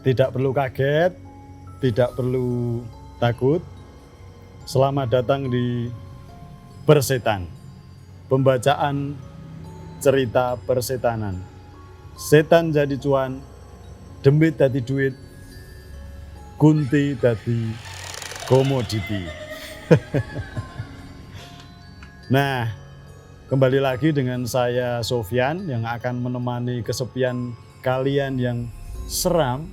Tidak perlu kaget, tidak perlu takut. Selamat datang di Persetan. Pembacaan cerita persetanan. Setan jadi cuan, demit dadi duit, kunti dadi komoditi. Nah, kembali lagi dengan saya Sofyan yang akan menemani kesepian kalian yang seram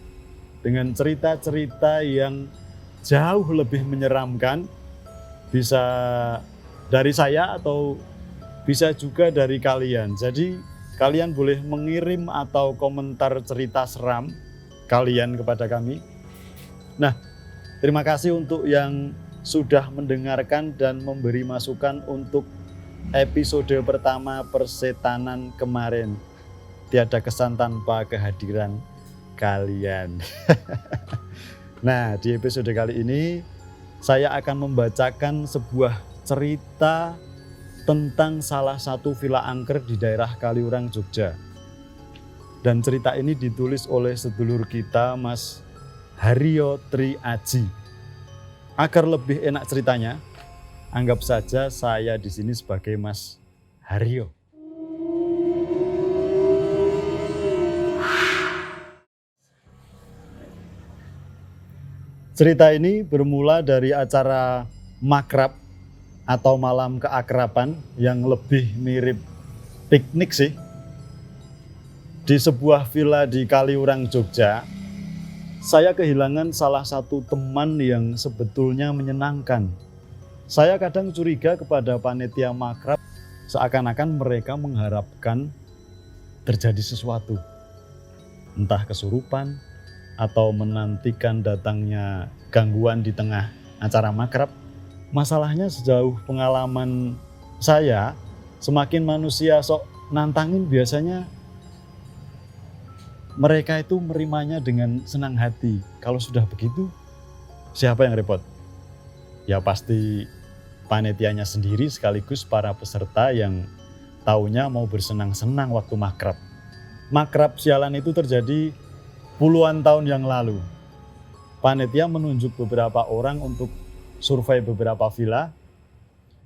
dengan cerita-cerita yang jauh lebih menyeramkan. Bisa dari saya atau bisa juga dari kalian. Jadi kalian boleh mengirim atau komentar cerita seram kalian kepada kami. Nah, terima kasih untuk yang sudah mendengarkan dan memberi masukan untuk episode pertama Persetanan kemarin. Tiada kesan tanpa kehadiran kalian. Nah, di episode kali ini saya akan membacakan sebuah cerita tentang salah satu villa angker di daerah Kaliurang, Jogja. Dan cerita ini ditulis oleh sedulur kita Mas Haryo Tri Aji. Agar lebih enak ceritanya, anggap saja saya di sini sebagai Mas Haryo. Cerita ini bermula dari acara makrab atau malam keakraban yang lebih mirip piknik sih. Di sebuah villa di Kaliurang, Jogja, saya kehilangan salah satu teman yang sebetulnya menyenangkan. Saya kadang curiga kepada panitia makrab, seakan-akan mereka mengharapkan terjadi sesuatu. Entah kesurupan, atau menantikan datangnya gangguan di tengah acara makrab. Masalahnya sejauh pengalaman saya, semakin manusia sok nantangin biasanya mereka itu menerimanya dengan senang hati. Kalau sudah begitu, siapa yang repot? Ya pasti panitianya sendiri sekaligus para peserta yang taunya mau bersenang-senang waktu makrab. Makrab sialan itu terjadi puluhan tahun yang lalu. Panitia menunjuk beberapa orang untuk survei beberapa villa.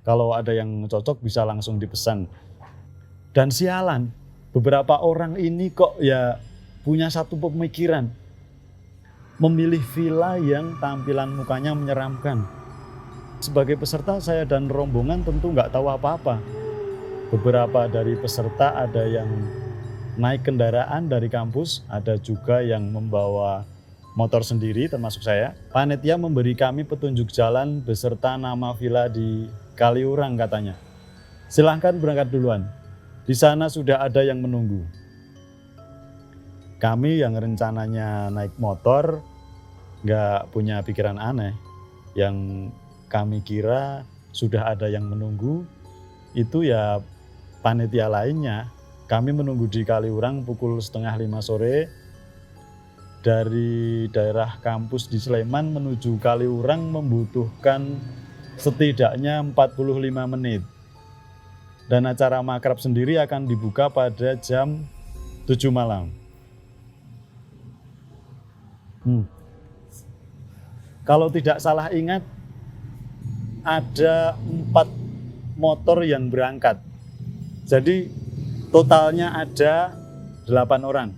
Kalau ada yang cocok bisa langsung dipesan. Dan sialan, beberapa orang ini kok ya punya satu pemikiran. Memilih villa yang tampilan mukanya menyeramkan. Sebagai peserta saya dan rombongan tentu nggak tahu apa-apa. Beberapa dari peserta ada yang naik kendaraan dari kampus, ada juga yang membawa motor sendiri termasuk saya. Panitia memberi kami petunjuk jalan beserta nama villa di Kaliurang katanya. Silahkan berangkat duluan, di sana sudah ada yang menunggu. Kami yang rencananya naik motor nggak punya pikiran aneh. Yang kami kira sudah ada yang menunggu, itu ya panitia lainnya. Kami menunggu di Kaliurang pukul 4:30 sore. Dari daerah kampus di Sleman menuju Kaliurang membutuhkan setidaknya 45 menit. Dan acara makrab sendiri akan dibuka pada jam 7 malam. Kalau tidak salah ingat, ada 4 motor yang berangkat. Jadi totalnya ada 8 orang.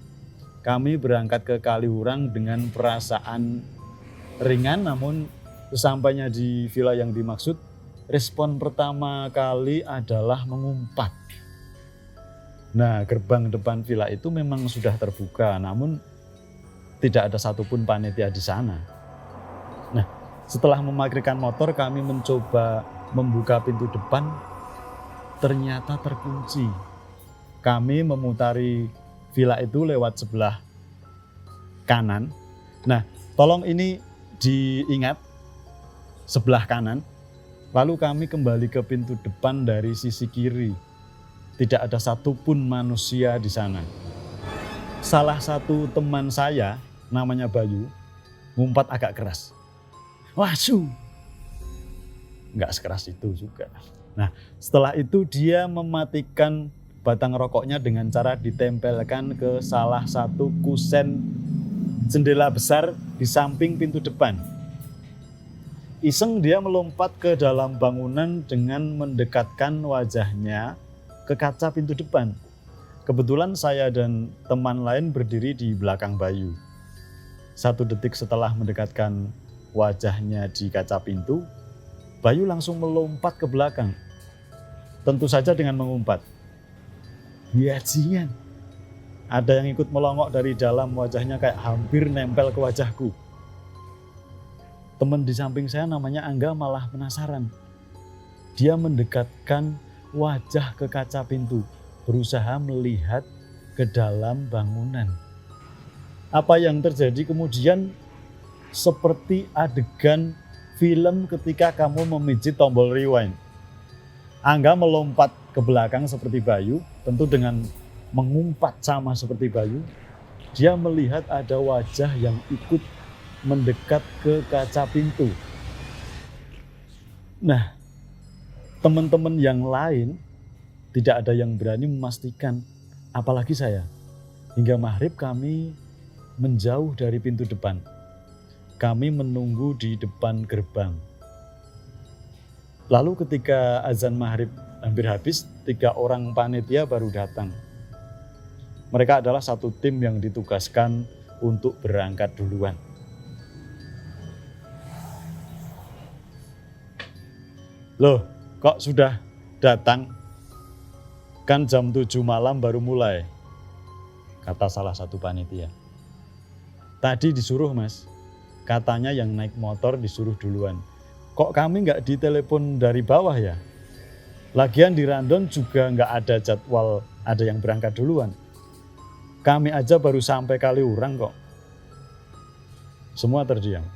Kami berangkat ke Kaliurang dengan perasaan ringan, namun sesampainya di villa yang dimaksud, respon pertama kali adalah mengumpat. Nah, gerbang depan villa itu memang sudah terbuka, namun tidak ada satupun panitia di sana. Nah, setelah memarkirkan motor, kami mencoba membuka pintu depan, ternyata terkunci. Kami memutari villa itu lewat sebelah kanan. Nah, tolong ini diingat, sebelah kanan. Lalu kami kembali ke pintu depan dari sisi kiri. Tidak ada satupun manusia di sana. Salah satu teman saya, namanya Bayu, ngumpat agak keras. Wasu! Nggak sekeras itu juga. Nah, setelah itu dia mematikan batang rokoknya dengan cara ditempelkan ke salah satu kusen jendela besar di samping pintu depan. Iseng dia melompat ke dalam bangunan dengan mendekatkan wajahnya ke kaca pintu depan. Kebetulan saya dan teman lain berdiri di belakang Bayu. 1 detik setelah mendekatkan wajahnya di kaca pintu, Bayu langsung melompat ke belakang. Tentu saja dengan mengumpat, "Bajingan!" Ada yang ikut melongok dari dalam, wajahnya kayak hampir nempel ke wajahku. Teman di samping saya namanya Angga malah penasaran. Dia mendekatkan wajah ke kaca pintu, berusaha melihat ke dalam bangunan. Apa yang terjadi kemudian seperti adegan film ketika kamu memijit tombol rewind. Angga melompat ke belakang seperti Bayu, tentu dengan mengumpat sama seperti Bayu. Dia melihat ada wajah yang ikut mendekat ke kaca pintu. Nah, teman-teman yang lain tidak ada yang berani memastikan, apalagi saya. Hingga maghrib kami menjauh dari pintu depan. Kami menunggu di depan gerbang. Lalu ketika azan maghrib hampir habis, 3 orang panitia baru datang. Mereka adalah satu tim yang ditugaskan untuk berangkat duluan. "Loh, kok sudah datang? Kan jam 7 malam baru mulai," kata salah satu panitia. "Tadi disuruh Mas, katanya yang naik motor disuruh duluan. Kok kami nggak ditelepon dari bawah ya? Lagian di Randon juga nggak ada jadwal ada yang berangkat duluan. Kami aja baru sampai Kaliurang kok." Semua terdiam.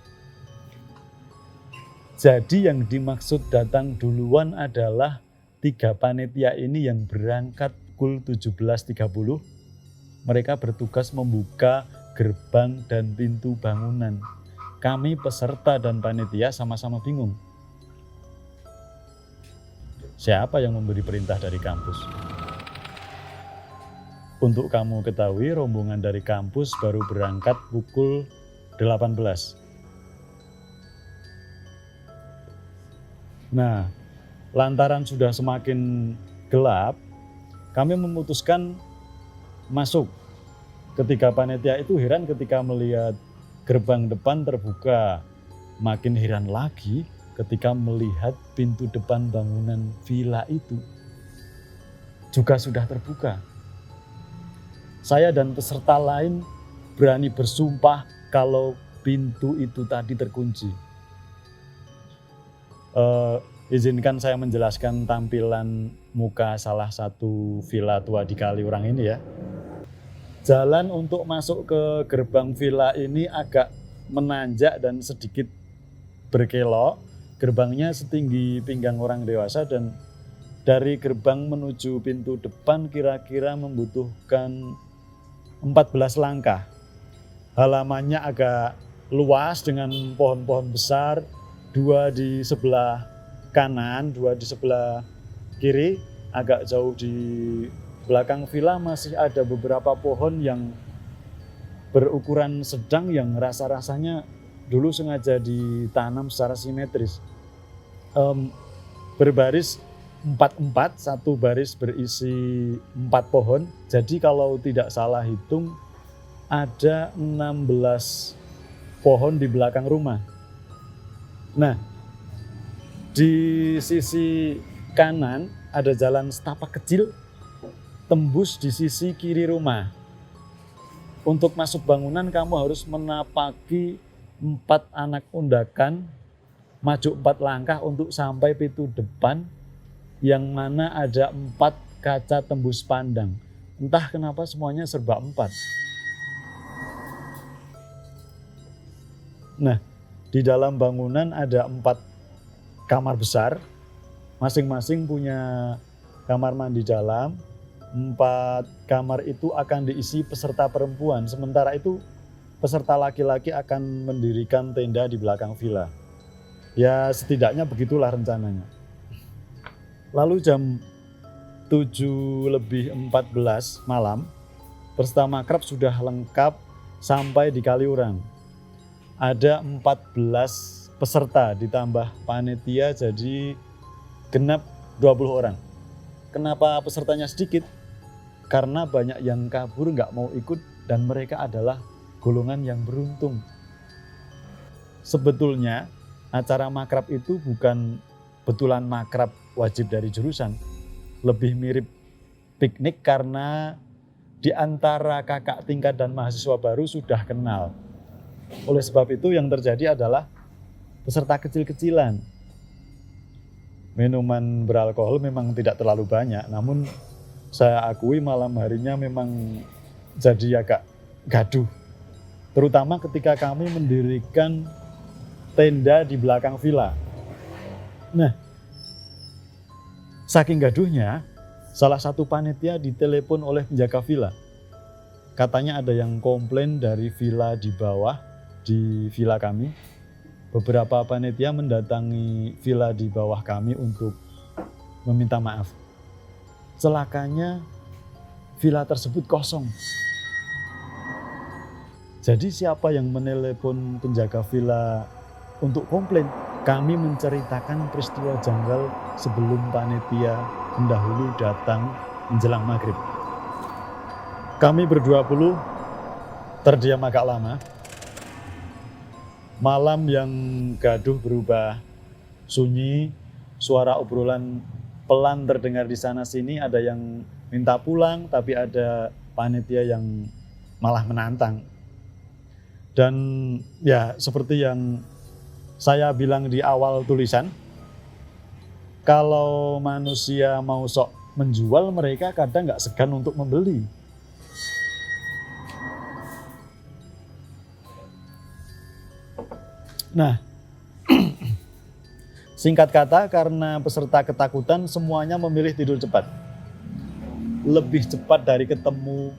Jadi yang dimaksud datang duluan adalah 3 panitia ini yang berangkat pukul 17.30. Mereka bertugas membuka gerbang dan pintu bangunan. Kami peserta dan panitia sama-sama bingung. Siapa yang memberi perintah dari kampus? Untuk kamu ketahui, rombongan dari kampus baru berangkat pukul 18. Nah, lantaran sudah semakin gelap, kami memutuskan masuk. Ketika panitia itu heran ketika melihat gerbang depan terbuka. Makin heran lagi ketika melihat pintu depan bangunan villa itu juga sudah terbuka. Saya dan peserta lain berani bersumpah kalau pintu itu tadi terkunci. Izinkan saya menjelaskan tampilan muka salah satu villa tua di Kaliurang ini ya. Jalan untuk masuk ke gerbang villa ini agak menanjak dan sedikit berkelok. Gerbangnya setinggi pinggang orang dewasa dan dari gerbang menuju pintu depan kira-kira membutuhkan 14 langkah. Halamannya agak luas dengan pohon-pohon besar, 2 di sebelah kanan, 2 di sebelah kiri. Agak jauh di belakang villa masih ada beberapa pohon yang berukuran sedang yang rasa-rasanya dulu sengaja ditanam secara simetris. Berbaris 4-4, satu baris berisi 4 pohon. Jadi kalau tidak salah hitung ada 16 pohon di belakang rumah. Nah, di sisi kanan ada jalan setapak kecil tembus di sisi kiri rumah. Untuk masuk bangunan kamu harus menapaki 4 anak undakan, maju 4 langkah untuk sampai pintu depan yang mana ada 4 kaca tembus pandang. Entah kenapa semuanya serba 4. Nah, di dalam bangunan ada 4 kamar besar, masing-masing punya kamar mandi dalam. 4 kamar itu akan diisi peserta perempuan, sementara itu peserta laki-laki akan mendirikan tenda di belakang villa. Ya setidaknya begitulah rencananya. Lalu jam 7:14 malam, peserta makrab sudah lengkap sampai di Kaliurang. Ada 14 peserta ditambah panitia, jadi genap 20 orang. Kenapa pesertanya sedikit? Karena banyak yang kabur nggak mau ikut dan mereka adalah golongan yang beruntung. Sebetulnya acara makrab itu bukan betulan makrab wajib dari jurusan. Lebih mirip piknik karena di antara kakak tingkat dan mahasiswa baru sudah kenal. Oleh sebab itu yang terjadi adalah peserta kecil-kecilan. Minuman beralkohol memang tidak terlalu banyak, namun saya akui malam harinya memang jadi agak gaduh. Terutama ketika kami mendirikan tenda di belakang villa. Nah, saking gaduhnya, salah satu panitia ditelepon oleh penjaga villa. Katanya ada yang komplain dari villa di bawah, di villa kami. Beberapa panitia mendatangi villa di bawah kami untuk meminta maaf. Celakanya, villa tersebut kosong. Jadi siapa yang menelepon penjaga villa untuk komplain? Kami menceritakan peristiwa janggal sebelum panitia mendahulu datang menjelang maghrib. Kami ber-20 terdiam agak lama. Malam yang gaduh berubah sunyi, suara obrolan pelan terdengar di sana sini, ada yang minta pulang tapi ada panitia yang malah menantang. Dan ya seperti yang saya bilang di awal tulisan, kalau manusia mau sok menjual, mereka kadang nggak segan untuk membeli. Nah, singkat kata, karena peserta ketakutan, semuanya memilih tidur cepat. Lebih cepat dari ketemu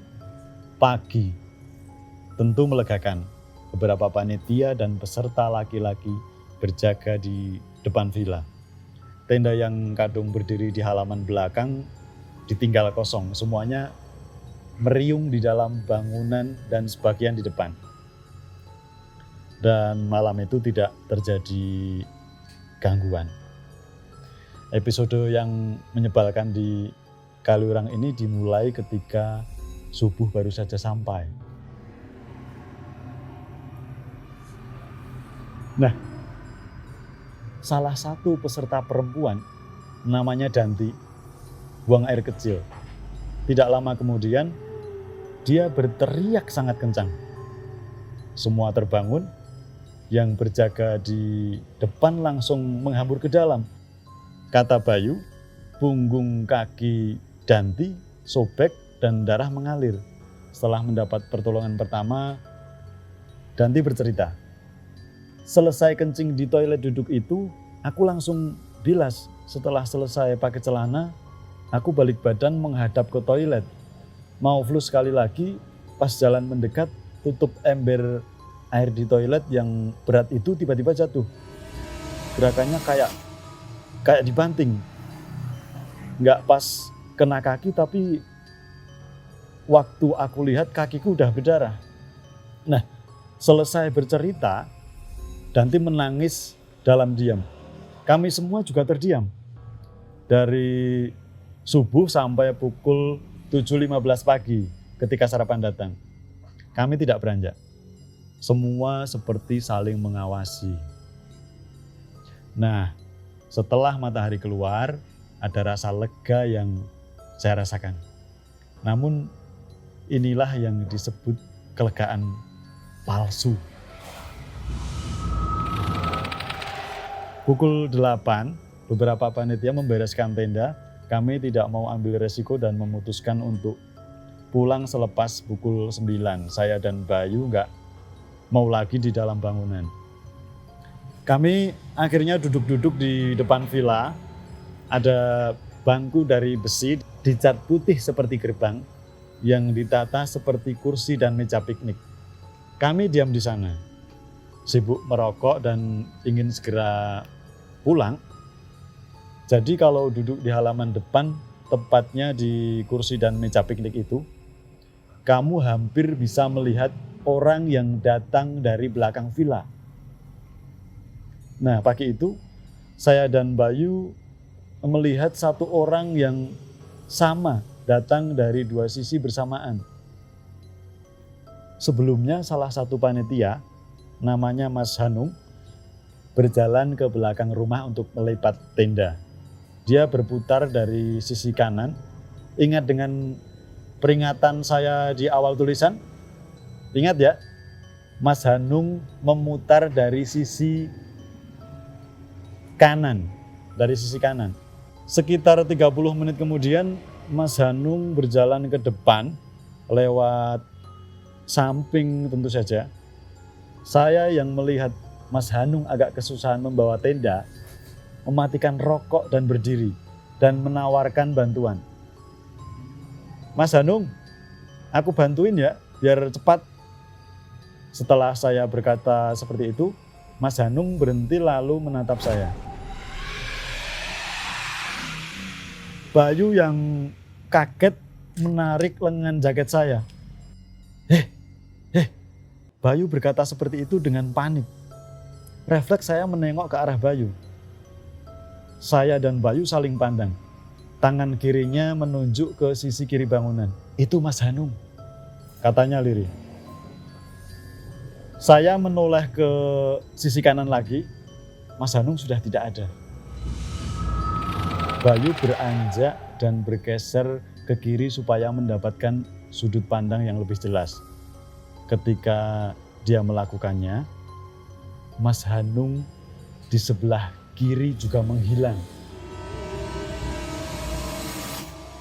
pagi. Tentu melegakan. Beberapa panitia dan peserta laki-laki berjaga di depan villa. Tenda yang kadung berdiri di halaman belakang ditinggal kosong. Semuanya meriung di dalam bangunan dan sebagian di depan. Dan malam itu tidak terjadi gangguan. Episode yang menyebalkan di Kaliurang ini dimulai ketika subuh baru saja sampai. Nah, salah satu peserta perempuan namanya Danti buang air kecil. Tidak lama kemudian dia berteriak sangat kencang. Semua terbangun, yang berjaga di depan langsung menghambur ke dalam. Kata Bayu, punggung kaki Danti sobek dan darah mengalir. Setelah mendapat pertolongan pertama, Danti bercerita, selesai kencing di toilet duduk itu, aku langsung bilas. Setelah selesai pakai celana, aku balik badan menghadap ke toilet. Mau flu sekali lagi, pas jalan mendekat, tutup ember air di toilet yang berat itu tiba-tiba jatuh. Gerakannya kayak dibanting. Nggak pas kena kaki, tapi waktu aku lihat kakiku udah berdarah. Nah, selesai bercerita, Danti menangis dalam diam. Kami semua juga terdiam. Dari subuh sampai pukul 7.15 pagi ketika sarapan datang. Kami tidak beranjak. Semua seperti saling mengawasi. Nah, setelah matahari keluar, ada rasa lega yang saya rasakan. Namun, inilah yang disebut kelegaan palsu. Pukul 8, beberapa panitia membereskan tenda. Kami tidak mau ambil resiko dan memutuskan untuk pulang selepas pukul 9. Saya dan Bayu nggak mau lagi di dalam bangunan. Kami akhirnya duduk-duduk di depan villa. Ada bangku dari besi dicat putih seperti gerbang yang ditata seperti kursi dan meja piknik. Kami diam di sana, sibuk merokok dan ingin segera pulang. Jadi kalau duduk di halaman depan, tepatnya di kursi dan meja piknik itu, kamu hampir bisa melihat orang yang datang dari belakang villa. Nah, pagi itu saya dan Bayu melihat satu orang yang sama datang dari dua sisi bersamaan. Sebelumnya salah satu panitia, namanya Mas Hanung, berjalan ke belakang rumah untuk melipat tenda. Dia berputar dari sisi kanan. Ingat dengan peringatan saya di awal tulisan? Ingat ya, Mas Hanung memutar dari sisi kanan. Dari sisi kanan. Sekitar 30 menit kemudian, Mas Hanung berjalan ke depan lewat samping tentu saja. Saya yang melihat Mas Hanung agak kesusahan membawa tenda, mematikan rokok dan berdiri dan menawarkan bantuan. Mas Hanung, aku bantuin ya biar cepat. Setelah saya berkata seperti itu, Mas Hanung berhenti lalu menatap saya. Bayu yang kaget menarik lengan jaket saya. Bayu berkata seperti itu dengan panik. Refleks saya menengok ke arah Bayu. Saya dan Bayu saling pandang. Tangan kirinya menunjuk ke sisi kiri bangunan. Itu Mas Hanung, katanya lirih. Saya menoleh ke sisi kanan lagi. Mas Hanung sudah tidak ada. Bayu beranjak dan bergeser ke kiri supaya mendapatkan sudut pandang yang lebih jelas. Ketika dia melakukannya, Mas Hanung di sebelah kiri juga menghilang.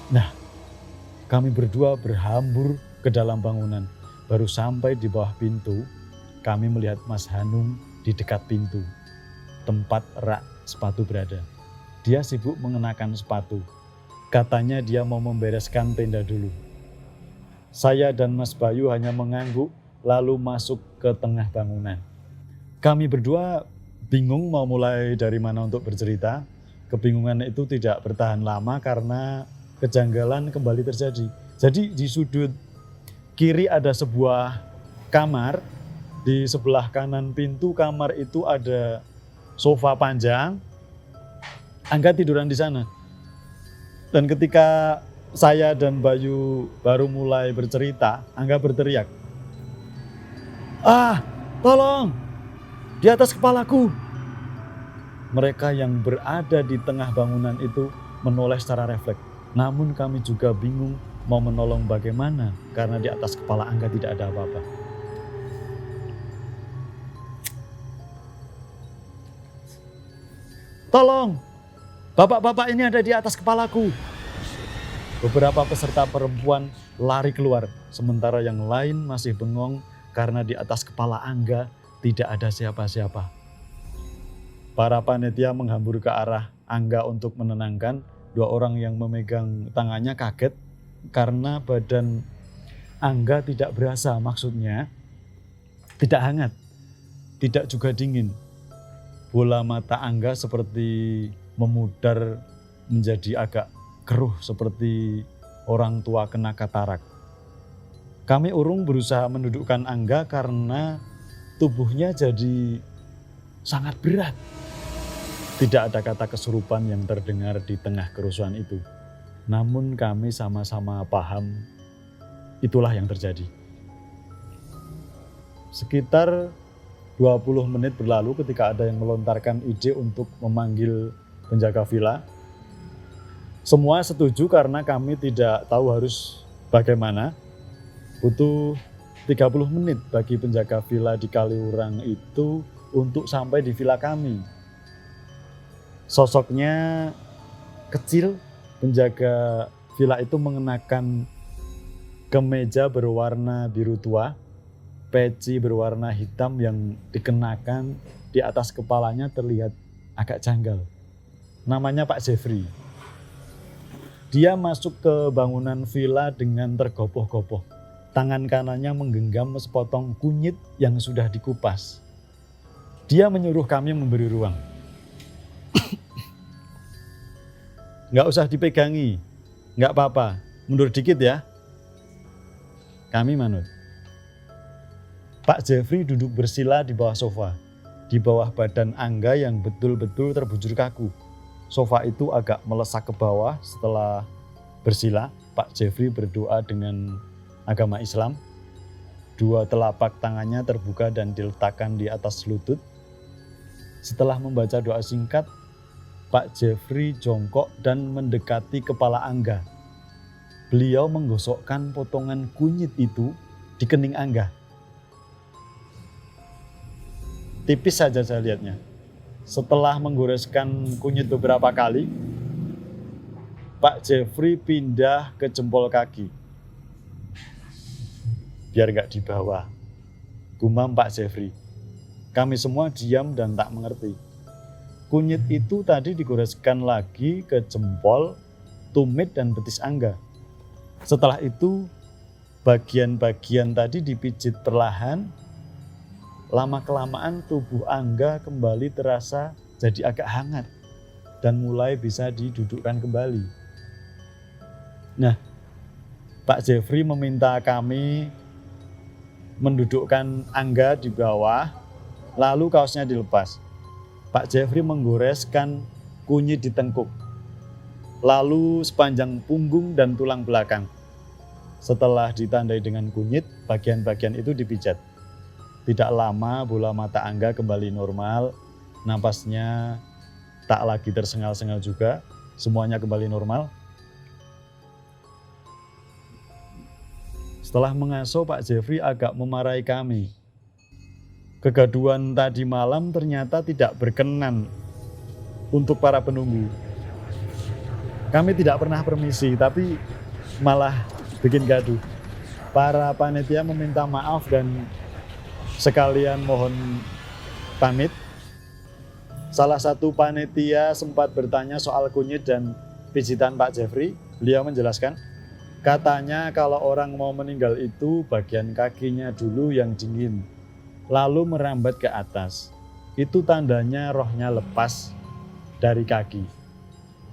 Nah, kami berdua berhambur ke dalam bangunan. Baru sampai di bawah pintu, kami melihat Mas Hanung di dekat pintu, tempat rak sepatu berada. Dia sibuk mengenakan sepatu. Katanya dia mau membereskan tenda dulu. Saya dan Mas Bayu hanya mengangguk lalu masuk ke tengah bangunan. Kami berdua bingung mau mulai dari mana untuk bercerita. Kebingungan itu tidak bertahan lama karena kejanggalan kembali terjadi. Jadi di sudut kiri ada sebuah kamar. Di sebelah kanan pintu kamar itu ada sofa panjang. Angga tiduran di sana. Dan ketika saya dan Bayu baru mulai bercerita, Angga berteriak, "Ah, tolong! Di atas kepalaku!" Mereka yang berada di tengah bangunan itu menoleh secara refleks. Namun kami juga bingung mau menolong bagaimana karena di atas kepala Angga tidak ada apa-apa. "Tolong! Bapak-bapak ini ada di atas kepalaku." Beberapa peserta perempuan lari keluar, sementara yang lain masih bengong karena di atas kepala Angga tidak ada siapa-siapa. Para panitia menghambur ke arah Angga untuk menenangkan. Dua orang yang memegang tangannya kaget karena badan Angga tidak berasa, maksudnya tidak hangat, tidak juga dingin. Bola mata Angga seperti memudar menjadi agak keruh seperti orang tua kena katarak. Kami urung berusaha mendudukkan Angga karena tubuhnya jadi sangat berat. Tidak ada kata kesurupan yang terdengar di tengah kerusuhan itu. Namun kami sama-sama paham itulah yang terjadi. Sekitar 20 menit berlalu ketika ada yang melontarkan ide untuk memanggil penjaga villa. Semua setuju karena kami tidak tahu harus bagaimana. Butuh 30 menit bagi penjaga villa di Kaliurang itu untuk sampai di villa kami. Sosoknya kecil, penjaga villa itu mengenakan kemeja berwarna biru tua, peci berwarna hitam yang dikenakan di atas kepalanya terlihat agak janggal. Namanya Pak Jeffrey. Dia masuk ke bangunan villa dengan tergopoh-gopoh. Tangan kanannya menggenggam sepotong kunyit yang sudah dikupas. Dia menyuruh kami memberi ruang. Nggak usah dipegangi, nggak apa-apa, mundur dikit ya. Kami manut. Pak Jeffrey duduk bersila di bawah sofa, di bawah badan Angga yang betul-betul terbujur kaku. Sofa itu agak melesak ke bawah. Setelah bersila, Pak Jeffrey berdoa dengan agama Islam. Dua telapak tangannya terbuka dan diletakkan di atas lutut. Setelah membaca doa singkat, Pak Jeffrey jongkok dan mendekati kepala Angga. Beliau menggosokkan potongan kunyit itu di kening Angga. Tipis saja saya lihatnya. Setelah menggoreskan kunyit beberapa kali, Pak Jeffrey pindah ke jempol kaki. Biar gak dibawa, gumam Pak Jeffrey. Kami semua diam dan tak mengerti. Kunyit itu tadi digoreskan lagi ke jempol, tumit dan betis Angga. Setelah itu, bagian-bagian tadi dipijit perlahan. Lama-kelamaan tubuh Angga kembali terasa jadi agak hangat dan mulai bisa didudukkan kembali. Nah, Pak Jeffrey meminta kami mendudukkan Angga di bawah, lalu kaosnya dilepas. Pak Jeffrey menggoreskan kunyit di tengkuk, lalu sepanjang punggung dan tulang belakang. Setelah ditandai dengan kunyit, bagian-bagian itu dipijat. Tidak lama bola mata Angga kembali normal, napasnya tak lagi tersengal-sengal juga, semuanya kembali normal. Setelah mengasuh, Pak Jeffrey agak memarahi kami. Kegaduhan tadi malam ternyata tidak berkenan untuk para penunggu. Kami tidak pernah permisi, tapi malah bikin gaduh. Para panitia meminta maaf dan sekalian mohon pamit. Salah satu panitia sempat bertanya soal kunyit dan pijitan Pak Jeffrey. Beliau menjelaskan, katanya kalau orang mau meninggal itu bagian kakinya dulu yang dingin, lalu merambat ke atas. Itu tandanya rohnya lepas dari kaki.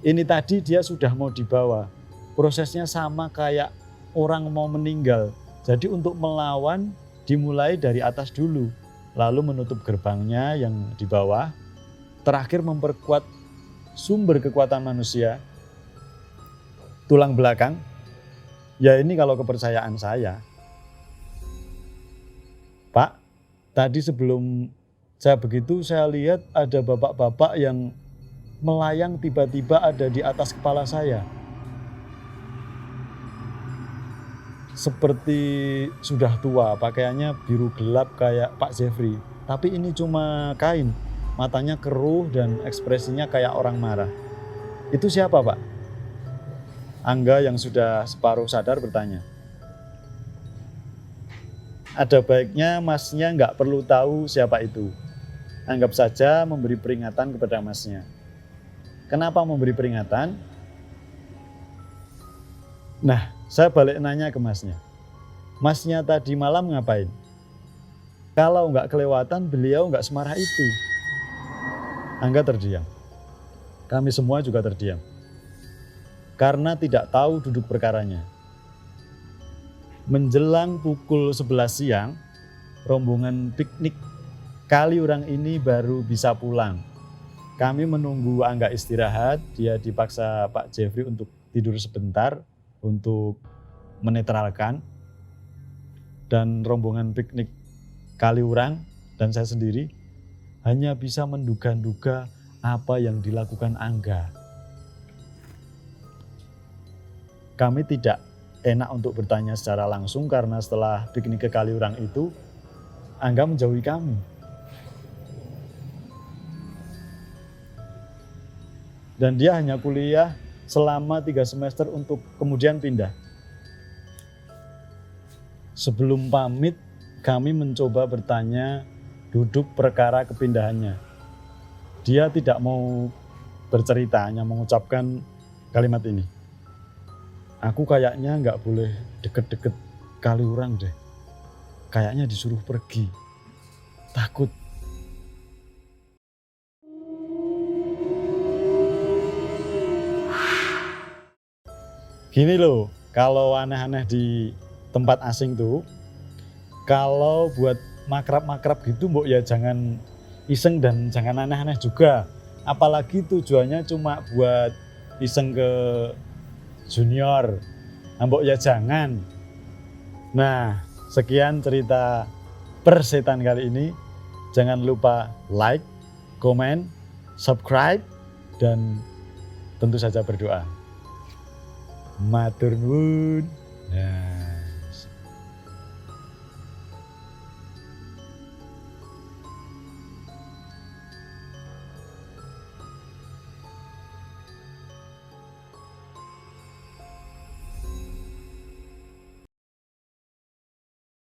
Ini tadi dia sudah mau dibawa. Prosesnya sama kayak orang mau meninggal. Jadi untuk melawan dimulai dari atas dulu, lalu menutup gerbangnya yang di bawah, terakhir memperkuat sumber kekuatan manusia, tulang belakang. Ya ini kalau kepercayaan saya. Pak, tadi sebelum saya begitu saya lihat ada bapak-bapak yang melayang tiba-tiba ada di atas kepala saya. Seperti sudah tua, pakaiannya biru gelap kayak Pak Jeffrey. Tapi ini cuma kain, matanya keruh dan ekspresinya kayak orang marah. Itu siapa, Pak? Angga yang sudah separuh sadar bertanya. Ada baiknya masnya nggak perlu tahu siapa itu. Anggap saja memberi peringatan kepada masnya. Kenapa memberi peringatan? Nah, saya balik nanya ke masnya. Masnya tadi malam ngapain? Kalau nggak kelewatan, beliau nggak semarah itu. Angga terdiam. Kami semua juga terdiam. Karena tidak tahu duduk perkaranya. Menjelang pukul 11 siang, rombongan piknik Kaliurang ini baru bisa pulang. Kami menunggu Angga istirahat, dia dipaksa Pak Jeffrey untuk tidur sebentar, untuk menetralkan. Dan rombongan piknik Kaliurang dan saya sendiri hanya bisa menduga-duga apa yang dilakukan Angga. Kami tidak enak untuk bertanya secara langsung karena setelah piknik ke Kaliurang itu, Angga menjauhi kami. Dan dia hanya kuliah selama 3 semester untuk kemudian pindah. Sebelum pamit, kami mencoba bertanya duduk perkara kepindahannya. Dia tidak mau bercerita, hanya mengucapkan kalimat ini. Aku kayaknya nggak boleh deket-deket Kaliurang deh. Kayaknya disuruh pergi. Takut. Gini loh, kalau aneh-aneh di tempat asing tuh, kalau buat makrab-makrab gitu mbok ya jangan iseng dan jangan aneh-aneh juga. Apalagi tujuannya cuma buat iseng ke junior. Nah, mbok ya jangan. Nah, sekian cerita persetan kali ini. Jangan lupa like, komen, subscribe, dan tentu saja berdoa. Matur nuwun. Nah.